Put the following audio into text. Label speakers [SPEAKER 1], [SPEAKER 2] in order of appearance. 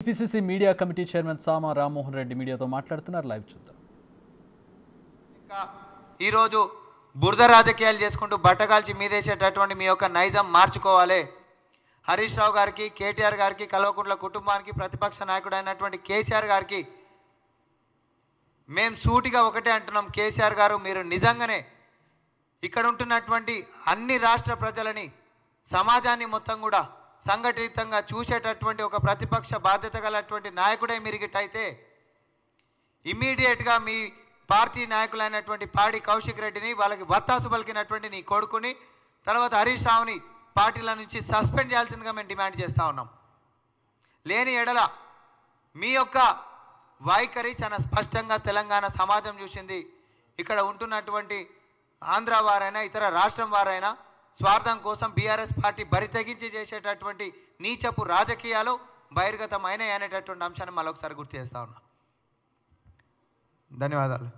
[SPEAKER 1] PCC media committee chairman సామా రామ్మోహన్ రెడ్డి మీడియాతో మాట్లాడుతున్నారు. Live చూద్దాం.
[SPEAKER 2] ఈరోజు బురద రాజకీయాలు చేసుకుంటూ బట్టగాల్చి మీదేసేటటువంటి మీ యొక్క నైజం మార్చుకోవాలి. హరీష్ రావు గారికి, కేటీఆర్ గారికి, కల్వకుంట్ల కుటుంబానికి, ప్రతిపక్ష నాయకుడు అయినటువంటి కేసీఆర్ గారికి మేము సూటిగా ఒకటే అంటున్నాం. కేసీఆర్ గారు, మీరు నిజంగానే ఇక్కడ ఉంటున్నటువంటి అన్ని రాష్ట్ర ప్రజలని, సమాజాన్ని మొత్తం కూడా సంఘటితంగా చూసేటటువంటి ఒక ప్రతిపక్ష బాధ్యత గలటువంటి నాయకుడే మీరిగిట్టయితే ఇమ్మీడియట్గా మీ పార్టీ నాయకులైనటువంటి పాడి కౌశిక్ రెడ్డిని, వాళ్ళకి వత్తాసు పలికినటువంటి నీ కొడుకుని, తర్వాత హరీష్ రావుని పార్టీల నుంచి సస్పెండ్ చేయాల్సిందిగా మేము డిమాండ్ చేస్తూ ఉన్నాం. లేని ఎడల మీ యొక్క వైఖరి చాలా స్పష్టంగా తెలంగాణ సమాజం చూసింది. ఇక్కడ ఉంటున్నటువంటి ఆంధ్ర వారైనా ఇతర రాష్ట్రం వారైనా స్వార్థం కోసం బీఆర్ఎస్ పార్టీ బరితెగించి చేసేటటువంటి నీచపు రాజకీయాలు బహిర్గతమైనవి అనేటటువంటి అంశాన్ని మరొకసారి గుర్తు చేస్తా ఉన్నా. ధన్యవాదాలు.